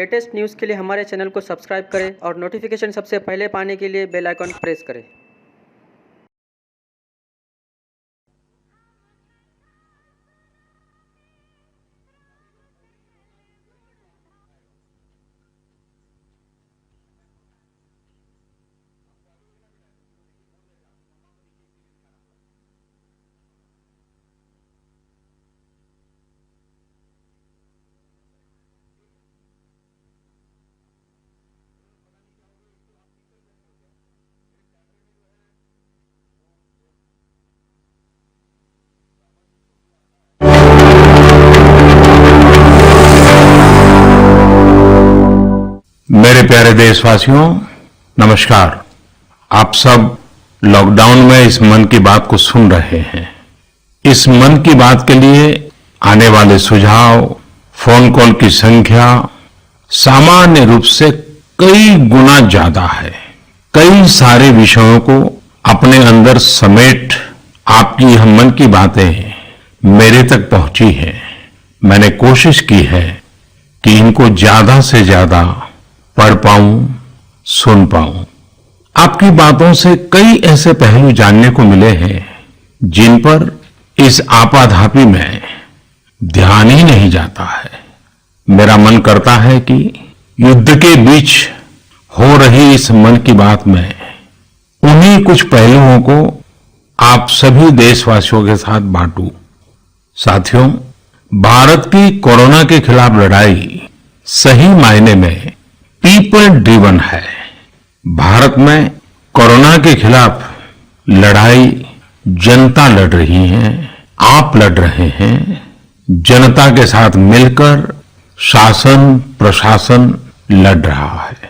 Latest news के लिए हमारे चैनल को सब्सक्राइब करें और नोटिफिकेशन सबसे पहले पाने के लिए बेल आइकन प्रेस करें। मेरे प्यारे देशवासियों, नमस्कार। आप सब लॉकडाउन में इस मन की बात को सुन रहे हैं। इस मन की बात के लिए आने वाले सुझाव, फोन कॉल की संख्या सामान्य रूप से कई गुना ज्यादा है। कई सारे विषयों को अपने अंदर समेट आपकी यह मन की बातें मेरे तक पहुंची हैं। मैंने कोशिश की है कि इनको ज्यादा से ज्यादा पढ़ पाऊं, सुन पाऊं। आपकी बातों से कई ऐसे पहलू जानने को मिले हैं जिन पर इस आपाधापी में ध्यान ही नहीं जाता है। मेरा मन करता है कि युद्ध के बीच हो रही इस मन की बात में उन्हीं कुछ पहलुओं को आप सभी देशवासियों के साथ बांटूं। साथियों, भारत की कोरोना के खिलाफ लड़ाई सही मायने में पीपल ड्रिवन है। भारत में कोरोना के खिलाफ लड़ाई जनता लड़ रही है, आप लड़ रहे हैं। जनता के साथ मिलकर शासन प्रशासन लड़ रहा है।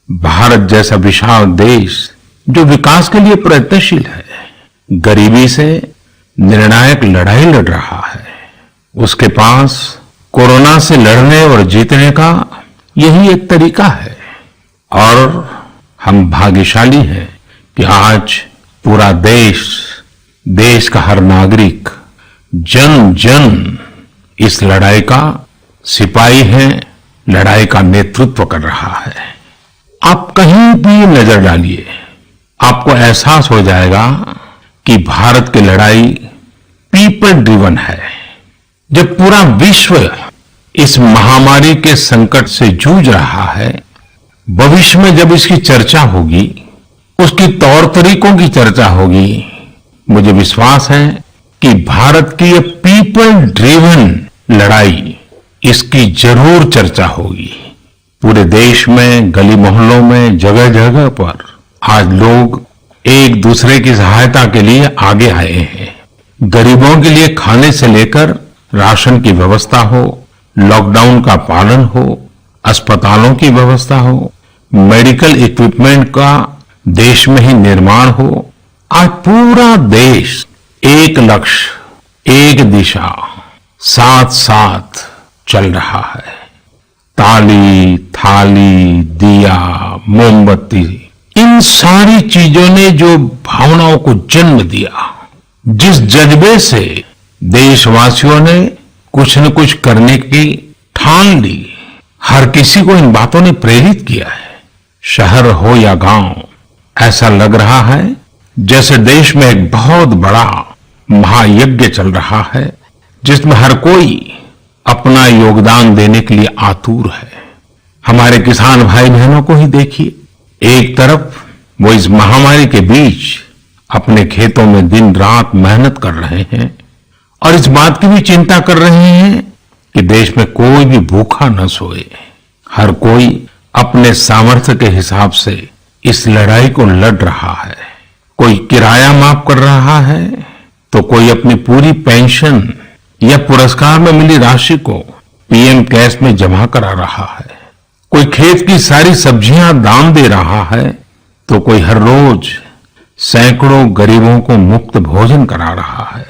भारत जैसा विशाल देश जो विकास के लिए प्रयत्नशील है, गरीबी से निर्णायक लड़ाई लड़ रहा है। उसके पास कोरोना से लड़ने और जीतने का यही एक तरीका है। और हम भाग्यशाली हैं कि आज पूरा देश का हर नागरिक, जन जन इस लड़ाई का सिपाही है, लड़ाई का नेतृत्व कर रहा है। आप कहीं भी नजर डालिए, आपको एहसास हो जाएगा कि भारत की लड़ाई पीपल ड्रिवन है। जब पूरा विश्व इस महामारी के संकट से जूझ रहा है, भविष्य में जब इसकी चर्चा होगी, उसकी तौर तरीकों की चर्चा होगी, मुझे विश्वास है कि भारत की ये पीपल ड्रिवन लड़ाई, इसकी जरूर चर्चा होगी। पूरे देश में, गली मोहल्लों में, जगह जगह पर आज लोग एक दूसरे की सहायता के लिए आगे आए हैं। गरीबों के लिए खाने से लेकर राशन की व्यवस्था हो, लॉकडाउन का पालन हो, अस्पतालों की व्यवस्था हो, मेडिकल इक्विपमेंट का देश में ही निर्माण हो। आज पूरा देश एक लक्ष्य, एक दिशा, साथ साथ चल रहा है। ताली, थाली, दिया, मोमबत्ती, इन सारी चीजों ने जो भावनाओं को जन्म दिया, जिस जज्बे से देशवासियों ने कुछ न कुछ करने की ठान ली, हर किसी को इन बातों ने प्रेरित किया है। शहर हो या गांव, ऐसा लग रहा है जैसे देश में एक बहुत बड़ा महायज्ञ चल रहा है, जिसमें हर कोई अपना योगदान देने के लिए आतुर है। हमारे किसान भाई बहनों को ही देखिए, एक तरफ वो इस महामारी के बीच अपने खेतों में दिन रात मेहनत कर रहे हैं और इस बात की भी चिंता कर रहे हैं कि देश में कोई भी भूखा न सोए। हर कोई अपने सामर्थ्य के हिसाब से इस लड़ाई को लड़ रहा है। कोई किराया माफ कर रहा है, तो कोई अपनी पूरी पेंशन या पुरस्कार में मिली राशि को पीएम केयर्स में जमा करा रहा है। कोई खेत की सारी सब्जियां दान दे रहा है, तो कोई हर रोज सैकड़ों गरीबों को मुफ्त भोजन करा रहा है।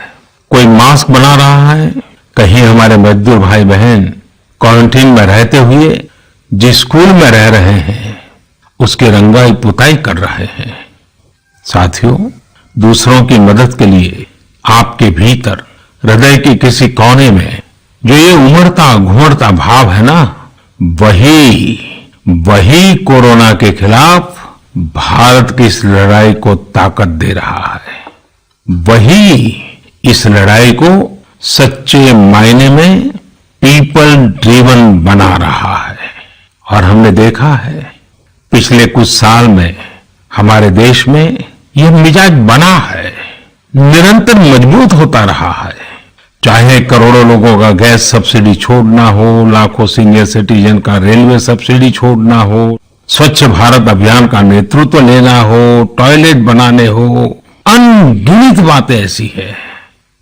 कोई मास्क बना रहा है। कहीं हमारे मजदूर भाई बहन क्वारंटीन में रहते हुए जिस स्कूल में रह रहे हैं, उसकी रंगाई पुताई कर रहे हैं। साथियों, दूसरों की मदद के लिए आपके भीतर हृदय के किसी कोने में जो ये उमड़ता घुमड़ता भाव है ना, वही वही कोरोना के खिलाफ भारत की इस लड़ाई को ताकत दे रहा है। वही इस लड़ाई को सच्चे मायने में पीपल ड्रिवन बना रहा है। और हमने देखा है पिछले कुछ साल में हमारे देश में यह मिजाज बना है, निरंतर मजबूत होता रहा है। चाहे करोड़ों लोगों का गैस सब्सिडी छोड़ना हो, लाखों सीनियर सिटीजन का रेलवे सब्सिडी छोड़ना हो, स्वच्छ भारत अभियान का नेतृत्व लेना हो, टॉयलेट बनाने हो, अनगिनत बातें ऐसी है।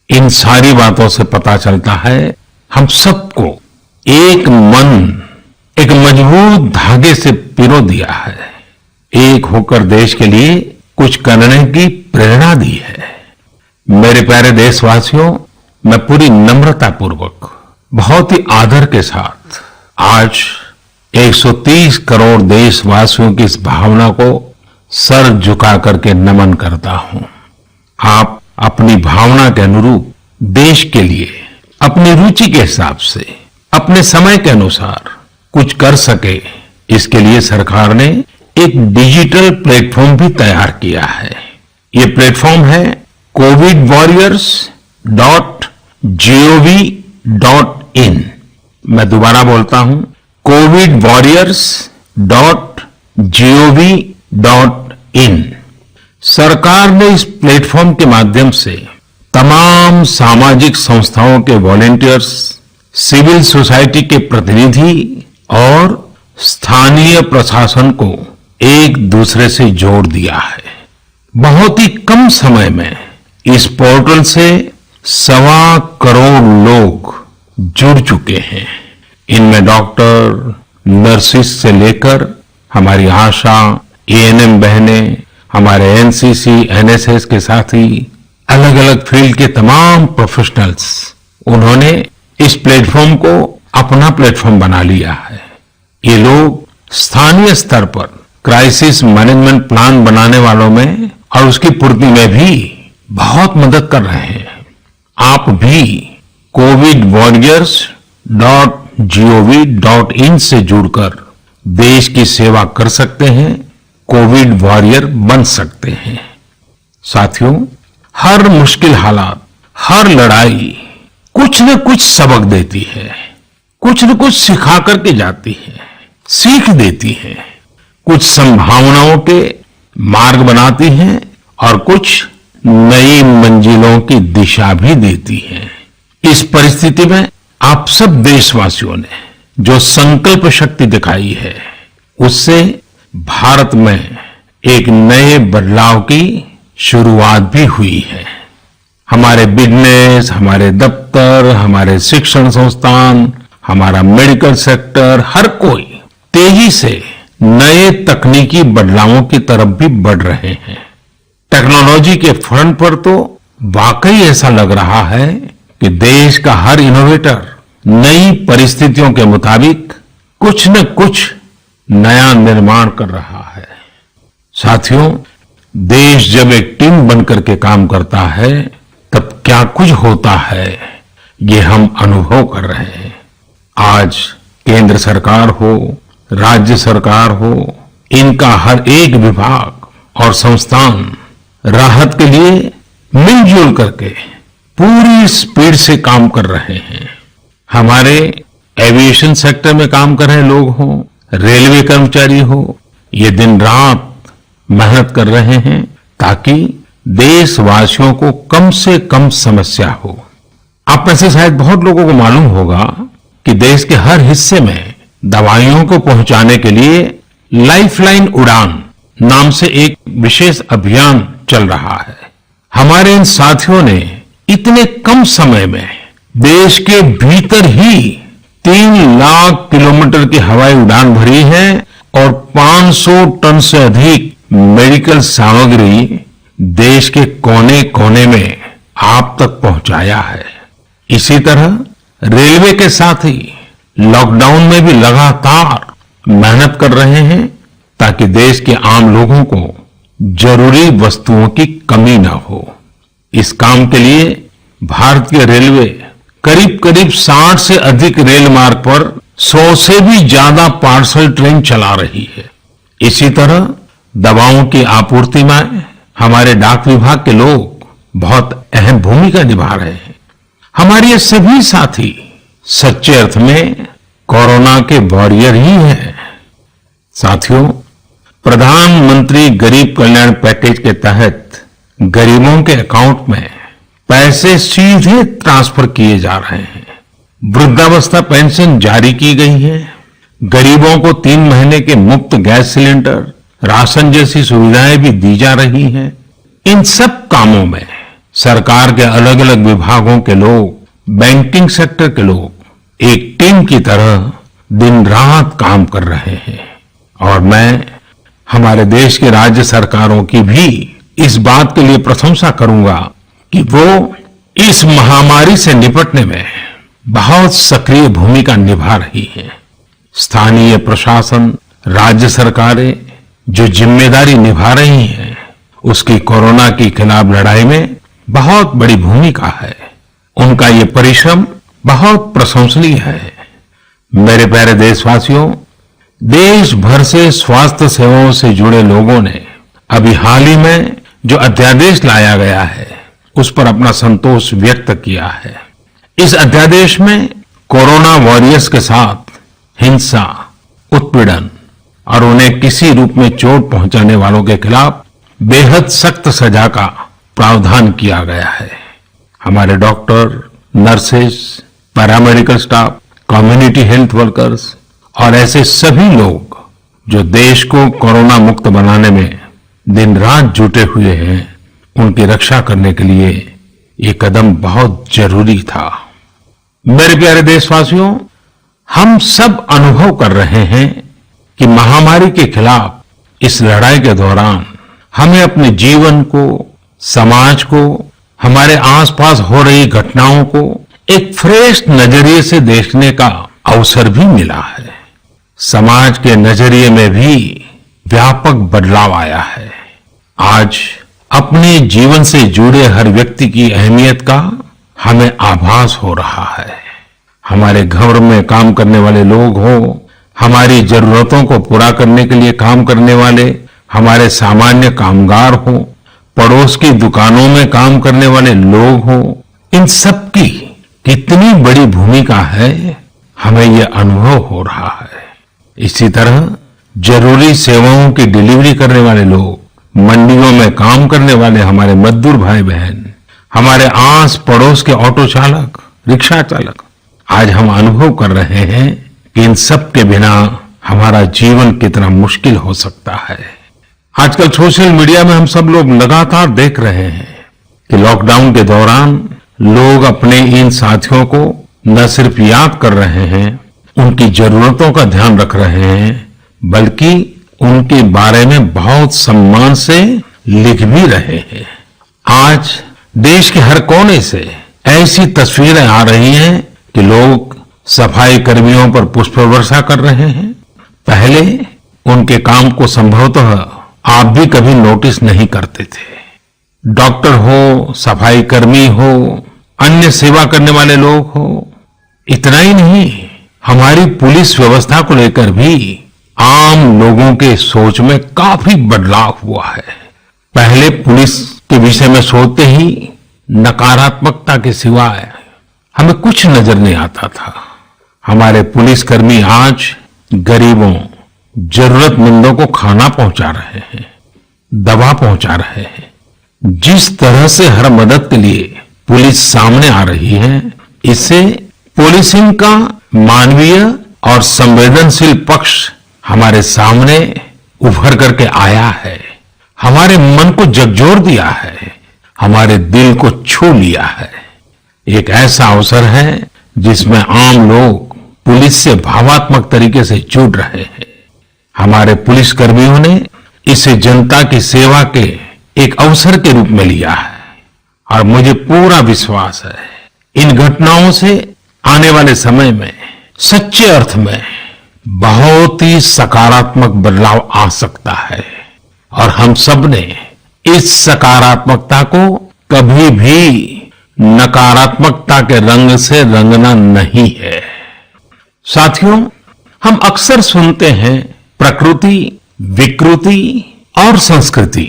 इन सारी बातों से पता चलता है हम सबको एक मन, एक मजबूत धागे से पिरो दिया है, एक होकर देश के लिए कुछ करने की प्रेरणा दी है। मेरे प्यारे देशवासियों, मैं पूरी नम्रता पूर्वक, बहुत ही आदर के साथ आज 130 करोड़ देशवासियों की इस भावना को सर झुका करके नमन करता हूं। आप अपनी भावना के अनुरूप देश के लिए अपनी रुचि के हिसाब से, अपने समय के अनुसार कुछ कर सके, इसके लिए सरकार ने एक डिजिटल प्लेटफॉर्म भी तैयार किया है। ये प्लेटफॉर्म है covidwarriors.gov.in। मैं दोबारा बोलता हूं, covidwarriors.gov.in। सरकार ने इस प्लेटफॉर्म के माध्यम से तमाम सामाजिक संस्थाओं के वॉलेंटियर्स, सिविल सोसाइटी के प्रतिनिधि और स्थानीय प्रशासन को एक दूसरे से जोड़ दिया है। बहुत ही कम समय में इस पोर्टल से 1.25 करोड़ लोग जुड़ चुके हैं। इनमें डॉक्टर, नर्सिस से लेकर हमारी आशा, एएनएम बहनें, हमारे एनसीसी, एनएसएस के साथी, अलग अलग फील्ड के तमाम प्रोफेशनल्स, उन्होंने इस प्लेटफॉर्म को अपना प्लेटफॉर्म बना लिया है। ये लोग स्थानीय स्तर पर क्राइसिस मैनेजमेंट प्लान बनाने वालों में और उसकी पूर्ति में भी बहुत मदद कर रहे हैं। आप भी covidwarriors.gov.in से जुड़कर देश की सेवा कर सकते हैं, कोविड वॉरियर बन सकते हैं। साथियों, हर मुश्किल हालात, हर लड़ाई कुछ न कुछ सबक देती है, कुछ न कुछ सिखा करके जाती है, सीख देती है, कुछ संभावनाओं के मार्ग बनाती है और कुछ नई मंजिलों की दिशा भी देती है। इस परिस्थिति में आप सब देशवासियों ने जो संकल्प शक्ति दिखाई है, उससे भारत में एक नए बदलाव की शुरुआत भी हुई है। हमारे बिजनेस, हमारे दफ्तर, हमारे शिक्षण संस्थान, हमारा मेडिकल सेक्टर, हर कोई तेजी से नए तकनीकी बदलावों की तरफ भी बढ़ रहे हैं। टेक्नोलॉजी के फ्रंट पर तो वाकई ऐसा लग रहा है कि देश का हर इनोवेटर नई परिस्थितियों के मुताबिक कुछ न कुछ नया निर्माण कर रहा है। साथियों, देश जब एक टीम बनकर के काम करता है, तब क्या कुछ होता है, ये हम अनुभव कर रहे हैं। आज केंद्र सरकार हो, राज्य सरकार हो, इनका हर एक विभाग और संस्थान राहत के लिए मिलजुल करके पूरी स्पीड से काम कर रहे हैं। हमारे एविएशन सेक्टर में काम कर रहे लोग हों, रेलवे कर्मचारी हो, ये दिन रात मेहनत कर रहे हैं ताकि देशवासियों को कम से कम समस्या हो। आप में से शायद बहुत लोगों को मालूम होगा कि देश के हर हिस्से में दवाइयों को पहुंचाने के लिए लाइफलाइन उड़ान नाम से एक विशेष अभियान चल रहा है। हमारे इन साथियों ने इतने कम समय में देश के भीतर ही 3 लाख किलोमीटर की हवाई उड़ान भरी है और 500 टन से अधिक मेडिकल सामग्री देश के कोने कोने में आप तक पहुंचाया है। इसी तरह रेलवे के साथी लॉकडाउन में भी लगातार मेहनत कर रहे हैं ताकि देश के आम लोगों को जरूरी वस्तुओं की कमी न हो। इस काम के लिए भारतीय रेलवे करीब करीब 60 से अधिक रेल मार्ग पर 100 से भी ज्यादा पार्सल ट्रेन चला रही है। इसी तरह दवाओं की आपूर्ति में हमारे डाक विभाग के लोग बहुत अहम भूमिका निभा रहे हैं। हमारे ये सभी साथी सच्चे अर्थ में कोरोना के वॉरियर ही हैं। साथियों, प्रधानमंत्री गरीब कल्याण पैकेज के तहत गरीबों के अकाउंट में पैसे सीधे ट्रांसफर किए जा रहे हैं। वृद्धावस्था पेंशन जारी की गई है। गरीबों को 3 महीने के मुफ्त गैस सिलेंडर, राशन जैसी सुविधाएं भी दी जा रही हैं। इन सब कामों में सरकार के अलग अलग विभागों के लोग, बैंकिंग सेक्टर के लोग एक टीम की तरह दिन रात काम कर रहे हैं। और मैं हमारे देश के राज्य सरकारों की भी इस बात के लिए प्रशंसा करूंगा कि वो इस महामारी से निपटने में बहुत सक्रिय भूमिका निभा रही है। स्थानीय प्रशासन, राज्य सरकारें जो जिम्मेदारी निभा रही हैं, उसकी कोरोना के खिलाफ लड़ाई में बहुत बड़ी भूमिका है। उनका ये परिश्रम बहुत प्रशंसनीय है। मेरे प्यारे देशवासियों, देश भर से स्वास्थ्य सेवाओं से जुड़े लोगों ने अभी हाल ही में जो अध्यादेश लाया गया है, उस पर अपना संतोष व्यक्त किया है। इस अध्यादेश में कोरोना वॉरियर्स के साथ हिंसा, उत्पीड़न और उन्हें किसी रूप में चोट पहुंचाने वालों के खिलाफ बेहद सख्त सजा का प्रावधान किया गया है। हमारे doctor, nurses, paramedical staff, community health workers और ऐसे सभी लोग जो देश को कोरोना मुक्त बनाने में दिन रात जुटे हुए हैं, उनकी रक्षा करने के लिए ये कदम बहुत जरूरी था। मेरे प्यारे देशवासियों, हम सब अनुभव कर रहे हैं कि महामारी के खिलाफ इस लड़ाई के दौरान हमें अपने जीवन को, समाज को, हमारे आसपास हो रही घटनाओं को एक फ्रेश नजरिए से देखने का अवसर भी मिला है। समाज के नजरिए में भी व्यापक बदलाव आया है। आज अपने जीवन से जुड़े हर व्यक्ति की अहमियत का हमें आभास हो रहा है। हमारे घर में काम करने वाले लोग हों, हमारी जरूरतों को पूरा करने के लिए काम करने वाले हमारे सामान्य कामगार हों, पड़ोस की दुकानों में काम करने वाले लोग हों, इन सब की कितनी बड़ी भूमिका है, हमें यह अनुभव हो रहा है। इसी तरह जरूरी सेवाओं की डिलीवरी करने वाले लोग, मंडियों में काम करने वाले हमारे मजदूर भाई बहन, हमारे आस पड़ोस के ऑटो चालक, रिक्शा चालक, आज हम अनुभव कर रहे हैं कि इन सब के बिना हमारा जीवन कितना मुश्किल हो सकता है। आजकल सोशल मीडिया में हम सब लोग लगातार देख रहे हैं कि लॉकडाउन के दौरान लोग अपने इन साथियों को न सिर्फ याद कर रहे हैं, उनकी जरूरतों का ध्यान रख रहे हैं, बल्कि उनके बारे में बहुत सम्मान से लिख भी रहे हैं। आज देश के हर कोने से ऐसी तस्वीरें आ रही हैं कि लोग सफाई कर्मियों पर पुष्प वर्षा कर रहे हैं। पहले उनके काम को संभवतः आप भी कभी नोटिस नहीं करते थे। डॉक्टर हो, सफाई कर्मी हो, अन्य सेवा करने वाले लोग हो, इतना ही नहीं, हमारी पुलिस व्यवस्था को लेकर भी आम लोगों के सोच में काफी बदलाव हुआ है। पहले पुलिस के विषय में सोचते ही नकारात्मकता के सिवाय हमें कुछ नजर नहीं आता था। हमारे पुलिसकर्मी आज गरीबों, जरूरतमंदों को खाना पहुंचा रहे हैं, दवा पहुंचा रहे हैं। जिस तरह से हर मदद के लिए पुलिस सामने आ रही है, इससे पुलिसिंग का मानवीय और संवेदनशील पक्ष हमारे सामने उभर करके आया है, हमारे मन को झकझोर दिया है, हमारे दिल को छू लिया है। एक ऐसा अवसर है जिसमें आम लोग पुलिस से भावात्मक तरीके से जुड़ रहे हैं। हमारे पुलिस कर्मियों ने इसे जनता की सेवा के एक अवसर के रूप में लिया है और मुझे पूरा विश्वास है इन घटनाओं से आने वाले समय में सच्चे अर्थ में बहुत ही सकारात्मक बदलाव आ सकता है और हम सब ने इस सकारात्मकता को कभी भी नकारात्मकता के रंग से रंगना नहीं है। साथियों, हम अक्सर सुनते हैं प्रकृति, विकृति और संस्कृति।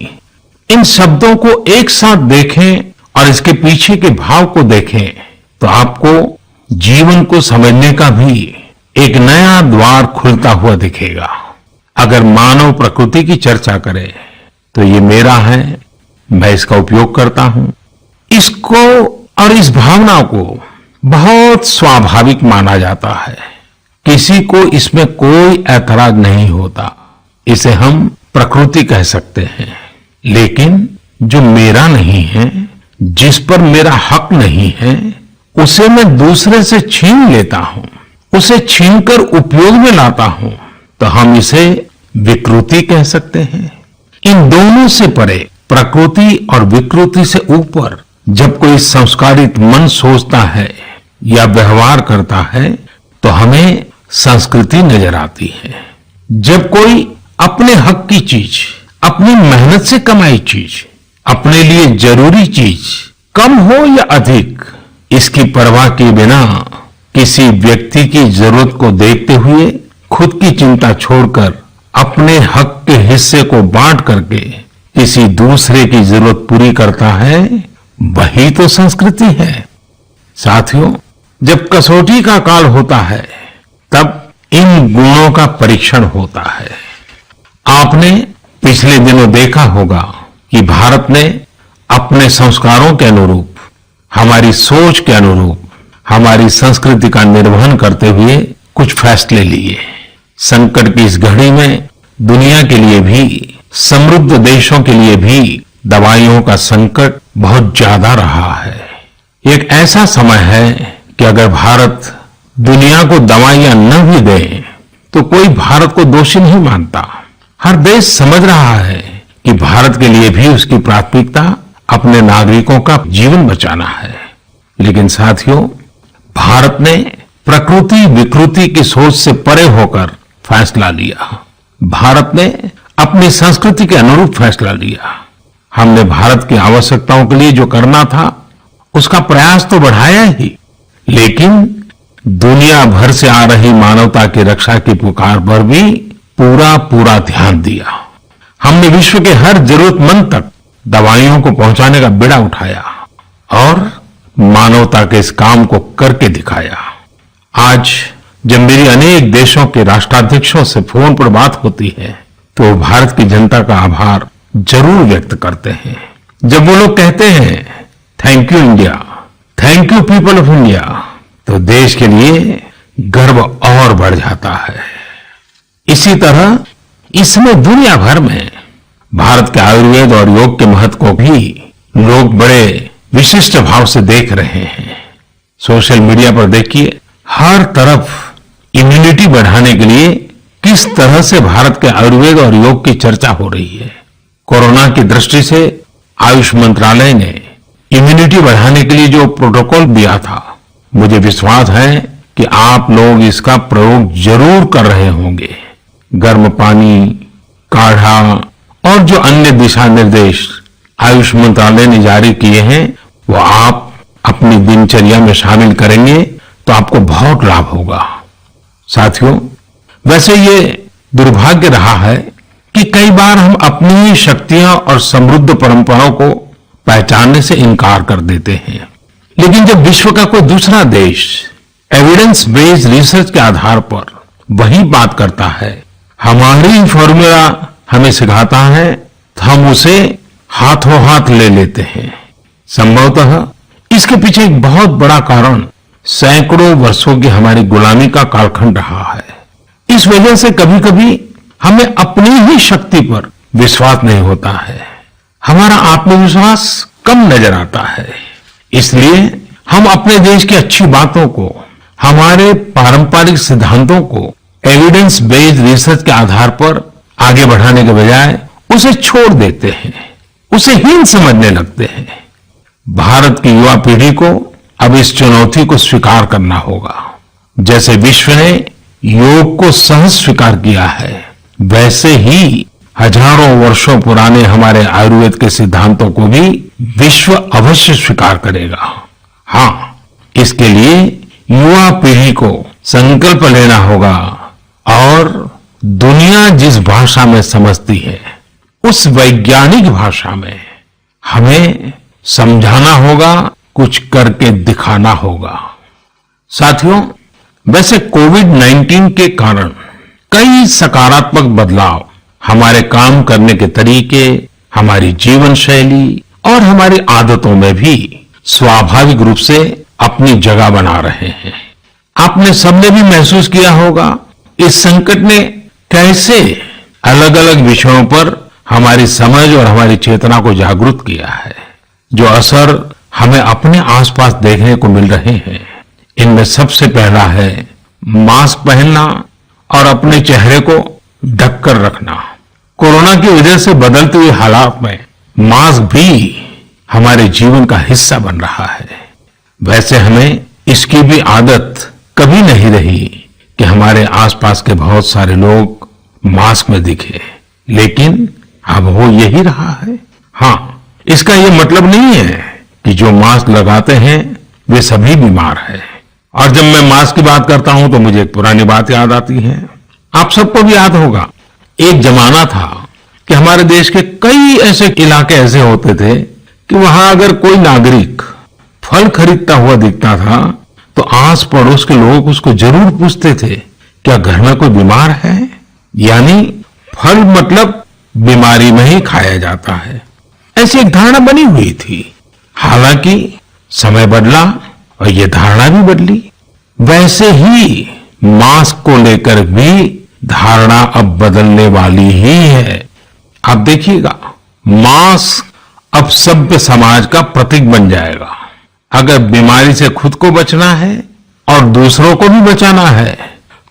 इन शब्दों को एक साथ देखें और इसके पीछे के भाव को देखें तो आपको जीवन को समझने का भी एक नया द्वार खुलता हुआ दिखेगा। अगर मानव प्रकृति की चर्चा करें तो ये मेरा है, मैं इसका उपयोग करता हूं। इसको और इस भावना को बहुत स्वाभाविक माना जाता है, किसी को इसमें कोई ऐतराज नहीं होता। इसे हम प्रकृति कह सकते हैं। लेकिन जो मेरा नहीं है, जिस पर मेरा हक नहीं है, उसे मैं दूसरे से छीन लेता हूं, उसे छीनकर उपयोग में लाता हूं, तो हम इसे विकृति कह सकते हैं। इन दोनों से परे, प्रकृति और विकृति से ऊपर जब कोई संस्कारित मन सोचता है या व्यवहार करता है तो हमें संस्कृति नजर आती है। जब कोई अपने हक की चीज, अपनी मेहनत से कमाई चीज, अपने लिए जरूरी चीज कम हो या अधिक, इसकी परवाह किए बिना किसी व्यक्ति की जरूरत को देखते हुए खुद की चिंता छोड़कर अपने हक के हिस्से को बांट करके किसी दूसरे की जरूरत पूरी करता है, वही तो संस्कृति है। साथियों, जब कसौटी का काल होता है तब इन गुणों का परीक्षण होता है। आपने पिछले दिनों देखा होगा कि भारत ने अपने संस्कारों के अनुरूप, हमारी सोच के अनुरूप, हमारी संस्कृति का निर्वहन करते हुए कुछ फैसले लिए। संकट की इस घड़ी में दुनिया के लिए भी, समृद्ध देशों के लिए भी दवाइयों का संकट बहुत ज्यादा रहा है। एक ऐसा समय है कि अगर भारत दुनिया को दवाइयां न भी दे तो कोई भारत को दोषी नहीं मानता। हर देश समझ रहा है कि भारत के लिए भी उसकी प्राथमिकता अपने नागरिकों का जीवन बचाना है। लेकिन साथियों, भारत ने प्रकृति विकृति की सोच से परे होकर फैसला लिया। भारत ने अपनी संस्कृति के अनुरूप फैसला लिया। हमने भारत की आवश्यकताओं के लिए जो करना था उसका प्रयास तो बढ़ाया ही, लेकिन दुनिया भर से आ रही मानवता की रक्षा की पुकार पर भी पूरा ध्यान दिया। हमने विश्व के हर जरूरतमंद तक दवाइयों को पहुंचाने का बीड़ा उठाया और मानवता के इस काम को करके दिखाया। आज जब मेरी अनेक देशों के राष्ट्राध्यक्षों से फोन पर बात होती है तो वो भारत की जनता का आभार जरूर व्यक्त करते हैं। जब वो लोग कहते हैं thank you India, thank you people of India, तो देश के लिए गर्व और बढ़ जाता है। इसी तरह इस समय दुनिया भर में भारत के आयुर्वेद और योग के महत्व को भी लोग बड़े विशिष्ट भाव से देख रहे हैं। सोशल मीडिया पर देखिए, हर तरफ इम्यूनिटी बढ़ाने के लिए किस तरह से भारत के आयुर्वेद और योग की चर्चा हो रही है। कोरोना की दृष्टि से आयुष मंत्रालय ने इम्यूनिटी बढ़ाने के लिए जो प्रोटोकॉल दिया था, मुझे विश्वास है कि आप लोग इसका प्रयोग जरूर कर रहे होंगे। गर्म पानी, काढ़ा और जो अन्य दिशा निर्देश आयुष मंत्रालय ने जारी किए हैं वो आप अपनी दिनचर्या में शामिल करेंगे तो आपको बहुत लाभ होगा। साथियों, वैसे ये दुर्भाग्य रहा है कि कई बार हम अपनी ही शक्तियां और समृद्ध परंपराओं को पहचानने से इनकार कर देते हैं। लेकिन जब विश्व का कोई दूसरा देश एविडेंस बेस्ड रिसर्च के आधार पर वही बात करता है, हमारी फॉर्मूला हमें सिखाता है, तो हम उसे हाथों हाथ ले लेते हैं। संभवतः इसके पीछे एक बहुत बड़ा कारण सैकड़ों वर्षों की हमारी गुलामी का कालखंड रहा है। इस वजह से कभी कभी हमें अपनी ही शक्ति पर विश्वास नहीं होता है, हमारा आत्मविश्वास कम नजर आता है। इसलिए हम अपने देश की अच्छी बातों को, हमारे पारंपरिक सिद्धांतों को एविडेंस बेस्ड रिसर्च के आधार पर आगे बढ़ाने के बजाय उसे छोड़ देते हैं, उसे हीन समझने लगते हैं। भारत की युवा पीढ़ी को अब इस चुनौती को स्वीकार करना होगा। जैसे विश्व ने योग को सहज स्वीकार किया है, वैसे ही हजारों वर्षों पुराने हमारे आयुर्वेद के सिद्धांतों को भी विश्व अवश्य स्वीकार करेगा। हाँ, इसके लिए युवा पीढ़ी को संकल्प लेना होगा और दुनिया जिस भाषा में समझती है उस वैज्ञानिक भाषा में हमें समझाना होगा, कुछ करके दिखाना होगा। साथियों, वैसे कोविड-19 के कारण कई सकारात्मक बदलाव हमारे काम करने के तरीके, हमारी जीवन शैली और हमारी आदतों में भी स्वाभाविक रूप से अपनी जगह बना रहे हैं। आपने सबने भी महसूस किया होगा इस संकट ने कैसे अलग अलग विषयों पर हमारी समझ और हमारी चेतना को जागरूक किया है। जो असर हमें अपने आसपास देखने को मिल रहे हैं, इनमें सबसे पहला है मास्क पहनना और अपने चेहरे को ढककर रखना। कोरोना की वजह से बदलते हुए हालात में मास्क भी हमारे जीवन का हिस्सा बन रहा है। वैसे हमें इसकी भी आदत कभी नहीं रही कि हमारे आसपास के बहुत सारे लोग मास्क में दिखे, लेकिन अब हो यही रहा है। हाँ, इसका ये मतलब नहीं है कि जो मास्क लगाते हैं वे सभी बीमार हैं। और जब मैं मास्क की बात करता हूं तो मुझे एक पुरानी बात याद आती है। आप सबको भी याद होगा, एक जमाना था कि हमारे देश के कई ऐसे इलाके ऐसे होते थे कि वहां अगर कोई नागरिक फल खरीदता हुआ दिखता था तो आस पड़ोस के लोग उसको जरूर पूछते थे, क्या घर में कोई बीमार है? यानी फल मतलब बीमारी में ही खाया जाता है, ऐसी एक धारणा बनी हुई थी। हालांकि समय बदला और ये धारणा भी बदली। वैसे ही मास्क को लेकर भी धारणा अब बदलने वाली ही है। आप देखिएगा, मास्क अब सभ्य समाज का प्रतीक बन जाएगा। अगर बीमारी से खुद को बचना है और दूसरों को भी बचाना है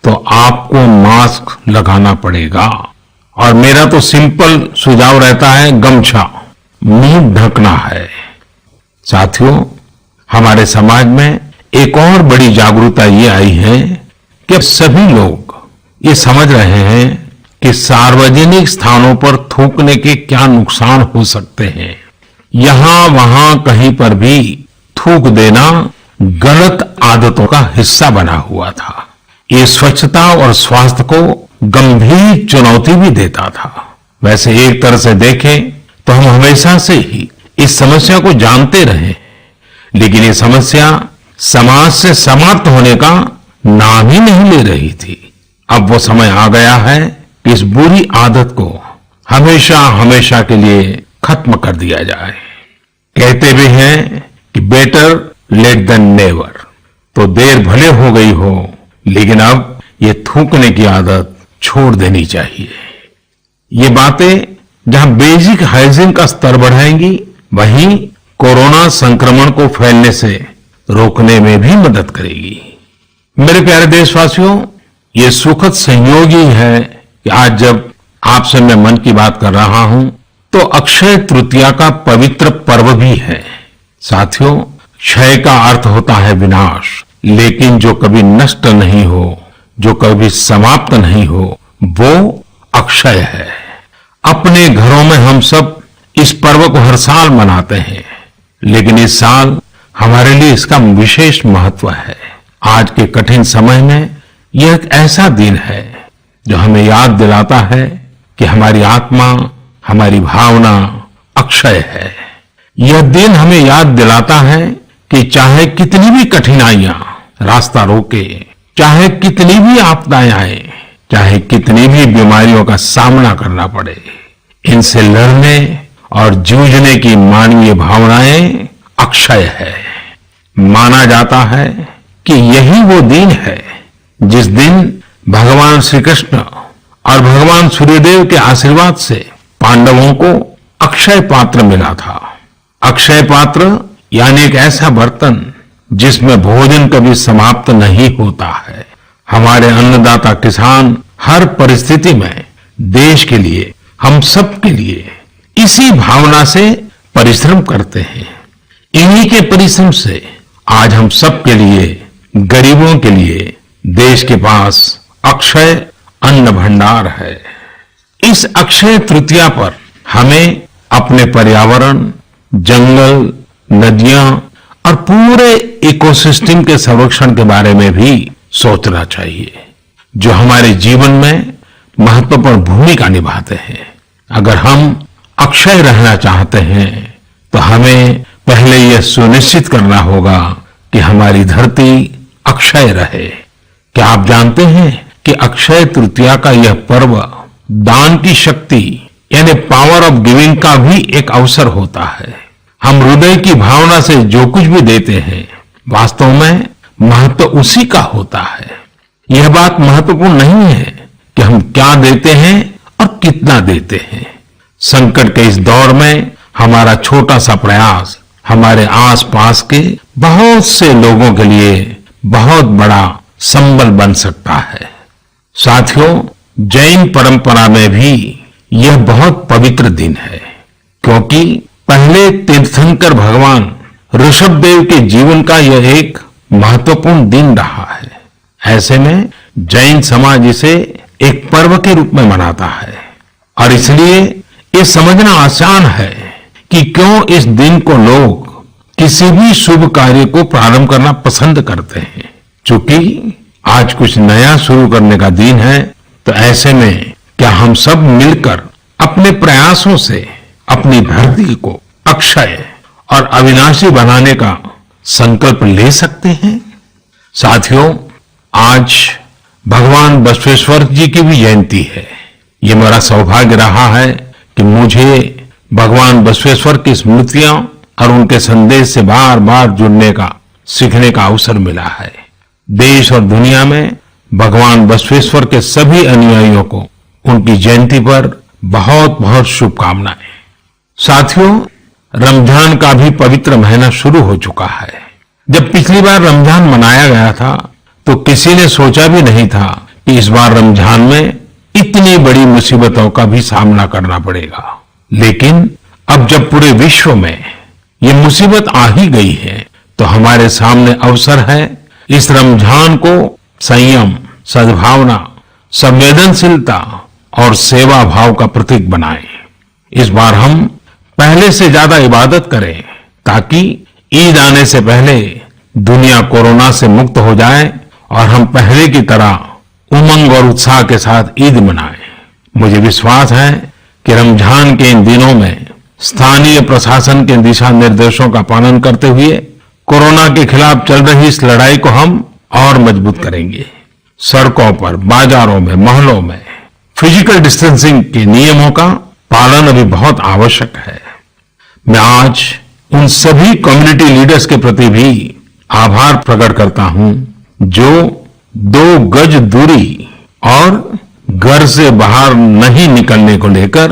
तो आपको मास्क लगाना पड़ेगा। और मेरा तो सिंपल सुझाव रहता है, गमछा, मुंह ढकना है। साथियों, हमारे समाज में एक और बड़ी जागरूकता ये आई है कि अब सभी लोग ये समझ रहे हैं कि सार्वजनिक स्थानों पर थूकने के क्या नुकसान हो सकते हैं। यहां वहां कहीं पर भी थूक देना गलत आदतों का हिस्सा बना हुआ था। ये स्वच्छता और स्वास्थ्य को गंभीर चुनौती भी देता था। वैसे एक तरह से देखें तो हम हमेशा से ही इस समस्या को जानते रहे, लेकिन ये समस्या समाज से समाप्त होने का नाम ही नहीं ले रही थी। अब वो समय आ गया है कि इस बुरी आदत को हमेशा हमेशा के लिए खत्म कर दिया जाए। कहते भी हैं कि बेटर लेट देन नेवर, तो देर भले हो गई हो, लेकिन अब ये थूकने की आदत छोड़ देनी चाहिए। ये बातें जहां बेसिक हाइजीन का स्तर बढ़ाएंगी, वहीं कोरोना संक्रमण को फैलने से रोकने में भी मदद करेगी। मेरे प्यारे देशवासियों, ये सुखद संयोग ही है कि आज जब आपसे मैं मन की बात कर रहा हूं तो अक्षय तृतीया का पवित्र पर्व भी है। साथियों, क्षय का अर्थ होता है विनाश, लेकिन जो कभी नष्ट नहीं हो, जो कभी समाप्त नहीं हो, वो अक्षय है। अपने घरों में हम सब इस पर्व को हर साल मनाते हैं, लेकिन इस साल हमारे लिए इसका विशेष महत्व है। आज के कठिन समय में यह एक ऐसा दिन है जो हमें याद दिलाता है कि हमारी आत्मा, हमारी भावना अक्षय है। यह दिन हमें याद दिलाता है कि चाहे कितनी भी कठिनाइयां रास्ता रोके, चाहे कितनी भी आपदाएं आए, चाहे कितनी भी बीमारियों का सामना करना पड़े, इनसे लड़ने और जूझने की मानवीय भावनाएं अक्षय है। माना जाता है कि यही वो दिन है जिस दिन भगवान श्री कृष्ण और भगवान सूर्यदेव के आशीर्वाद से पांडवों को अक्षय पात्र मिला था। अक्षय पात्र यानी एक ऐसा बर्तन जिसमें भोजन कभी समाप्त नहीं होता है। हमारे अन्नदाता किसान हर परिस्थिति में देश के लिए, हम सब के लिए इसी भावना से परिश्रम करते हैं। इन्हीं के परिश्रम से आज हम सब के लिए, गरीबों के लिए देश के पास अक्षय अन्न भंडार है। इस अक्षय तृतीया पर हमें अपने पर्यावरण, जंगल, नदियां और पूरे इकोसिस्टम के संरक्षण के बारे में भी सोचना चाहिए, जो हमारे जीवन में महत्वपूर्ण भूमिका निभाते हैं। अगर हम अक्षय रहना चाहते हैं तो हमें पहले यह सुनिश्चित करना होगा कि हमारी धरती अक्षय रहे। क्या आप जानते हैं कि अक्षय तृतीया का यह पर्व दान की शक्ति यानी पावर ऑफ गिविंग का भी एक अवसर होता है। हम हृदय की भावना से जो कुछ भी देते हैं वास्तव में महत्व उसी का होता है। यह बात महत्वपूर्ण नहीं है कि हम क्या देते हैं और कितना देते हैं। संकट के इस दौर में हमारा छोटा सा प्रयास हमारे आसपास के बहुत से लोगों के लिए बहुत बड़ा संबल बन सकता है। साथियों, जैन परंपरा में भी यह बहुत पवित्र दिन है, क्योंकि पहले तीर्थंकर भगवान ऋषभदेव के जीवन का यह एक महत्वपूर्ण दिन रहा है। ऐसे में जैन समाज इसे एक पर्व के रूप में मनाता है और इसलिए ये समझना आसान है कि क्यों इस दिन को लोग किसी भी शुभ कार्य को प्रारंभ करना पसंद करते हैं। चूंकि आज कुछ नया शुरू करने का दिन है, तो ऐसे में क्या हम सब मिलकर अपने प्रयासों से अपनी धरती को अक्षय और अविनाशी बनाने का संकल्प ले सकते हैं? साथियों, आज भगवान बसवेश्वर जी की भी जयंती है। ये मेरा सौभाग्य रहा है कि मुझे भगवान बसवेश्वर की स्मृतियां और उनके संदेश से बार बार जुड़ने का, सीखने का अवसर मिला है। देश और दुनिया में भगवान बसवेश्वर के सभी अनुयायियों को उनकी जयंती पर बहुत बहुत शुभकामनाएं। साथियों, रमजान का भी पवित्र महीना शुरू हो चुका है। जब पिछली बार रमजान मनाया गया था तो किसी ने सोचा भी नहीं था कि इस बार रमजान में इतनी बड़ी मुसीबतों का भी सामना करना पड़ेगा। लेकिन अब जब पूरे विश्व में ये मुसीबत आ ही गई है तो हमारे सामने अवसर है इस रमजान को संयम, सद्भावना, संवेदनशीलता और सेवा भाव का प्रतीक बनाएं। इस बार हम पहले से ज्यादा इबादत करें ताकि ईद आने से पहले दुनिया कोरोना से मुक्त हो जाए और हम पहले की तरह उमंग और उत्साह के साथ ईद मनाएं। मुझे विश्वास है कि रमजान के इन दिनों में स्थानीय प्रशासन के दिशा निर्देशों का पालन करते हुए कोरोना के खिलाफ चल रही इस लड़ाई को हम और मजबूत करेंगे। सड़कों पर, बाजारों में, मोहल्लों में फिजिकल डिस्टेंसिंग के नियमों का पालन अभी बहुत आवश्यक है। मैं आज उन सभी कम्युनिटी लीडर्स के प्रति भी आभार प्रकट करता हूं जो 2 गज दूरी और घर से बाहर नहीं निकलने को लेकर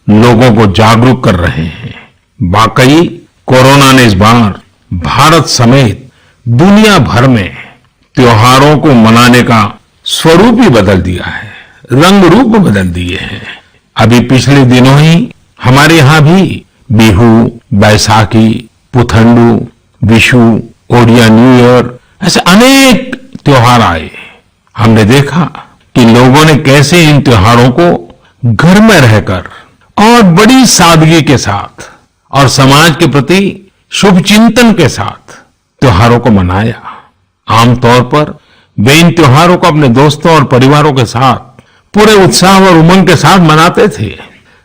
लोगों को जागरूक कर रहे हैं। वाकई कोरोना ने इस बार भारत समेत दुनिया भर में त्योहारों को मनाने का स्वरूप ही बदल दिया है, रंग रूप बदल दिए हैं। अभी पिछले दिनों ही हमारे यहाँ भी बिहू, बैसाखी, पुथंडू, विशु, ओडिया न्यू ईयर ऐसे अनेक त्योहार आए। हमने देखा कि लोगों ने कैसे इन त्योहारों को घर में रहकर और बड़ी सादगी के साथ और समाज के प्रति शुभ चिंतन के साथ त्योहारों को मनाया। आमतौर पर वे इन त्योहारों को अपने दोस्तों और परिवारों के साथ पूरे उत्साह और उमंग के साथ मनाते थे,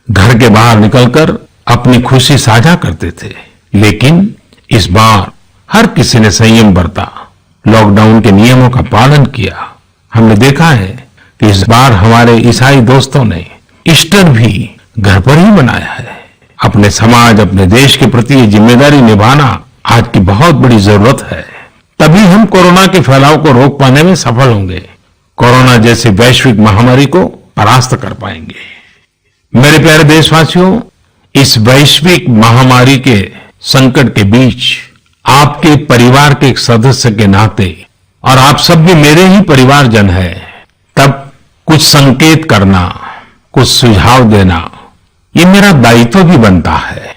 घर के बाहर निकलकर अपनी खुशी साझा करते थे। लेकिन इस बार हर किसी ने संयम बरता, लॉकडाउन के नियमों का पालन किया। हमने देखा है कि इस बार हमारे ईसाई दोस्तों ने ईस्टर भी घर पर ही मनाया है। अपने समाज, अपने देश के प्रति ये जिम्मेदारी निभाना आज की बहुत बड़ी जरूरत है। तभी हम कोरोना के फैलाव को रोक पाने में सफल होंगे, कोरोना जैसी वैश्विक महामारी को परास्त कर पाएंगे। मेरे प्यारे देशवासियों, इस वैश्विक महामारी के संकट के बीच आपके परिवार के एक सदस्य के नाते, और आप सब भी मेरे ही परिवारजन हैं, तब कुछ संकेत करना, कुछ सुझाव देना, ये मेरा दायित्व भी बनता है।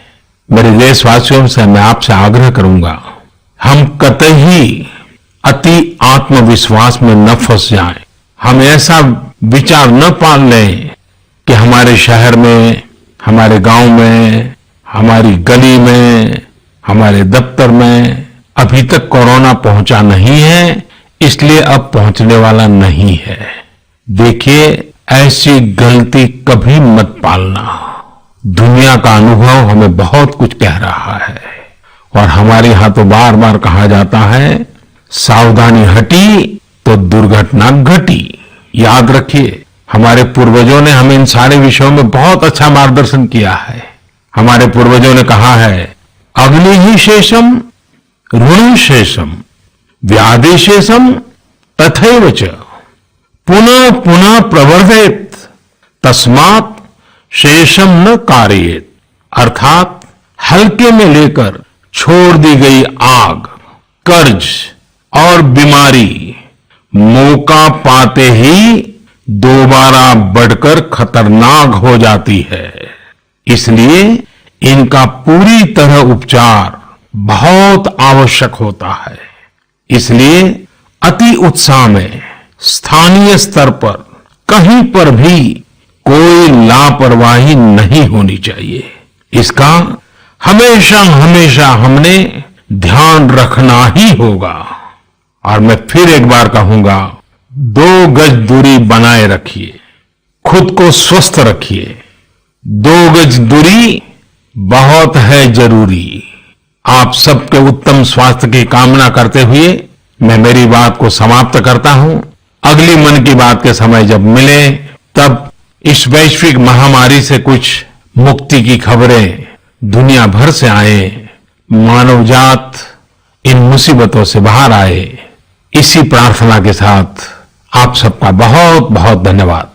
मेरे देशवासियों से मैं आपसे आग्रह करूंगा, हम कतई अति आत्मविश्वास में न फंस जाएं। हम ऐसा विचार न पाल लें कि हमारे शहर में, हमारे गांव में, हमारी गली में, हमारे दफ्तर में अभी तक कोरोना पहुंचा नहीं है, इसलिए अब पहुंचने वाला नहीं है। देखिए, ऐसी गलती कभी मत पालना। दुनिया का अनुभव हमें बहुत कुछ कह रहा है और हमारे यहां तो बार बार कहा जाता है, सावधानी हटी तो दुर्घटना घटी। याद रखिए, हमारे पूर्वजों ने हमें इन सारे विषयों में बहुत अच्छा मार्गदर्शन किया है। हमारे पूर्वजों ने कहा है, अग्नि ही शेषम ऋण शेषम व्याधि शेषम तथैव च पुनः पुनः प्रवर्धेत तस्मात् शेषम न कार्येत। अर्थात हल्के में लेकर छोड़ दी गई आग, कर्ज और बीमारी मौका पाते ही दोबारा बढ़कर खतरनाक हो जाती है। इसलिए इनका पूरी तरह उपचार बहुत आवश्यक होता है। इसलिए अति उत्साह में स्थानीय स्तर पर कहीं पर भी कोई लापरवाही नहीं होनी चाहिए। इसका हमेशा हमेशा हमने ध्यान रखना ही होगा। और मैं फिर एक बार कहूंगा, 2 गज दूरी बनाए रखिए, खुद को स्वस्थ रखिए। 2 गज दूरी बहुत है जरूरी। आप सबके उत्तम स्वास्थ्य की कामना करते हुए मैं मेरी बात को समाप्त करता हूं। अगली मन की बात के समय जब मिले, तब इस वैश्विक महामारी से कुछ मुक्ति की खबरें दुनिया भर से आए, मानवजात इन मुसीबतों से बाहर आए, इसी प्रार्थना के साथ आप सबका बहुत बहुत धन्यवाद।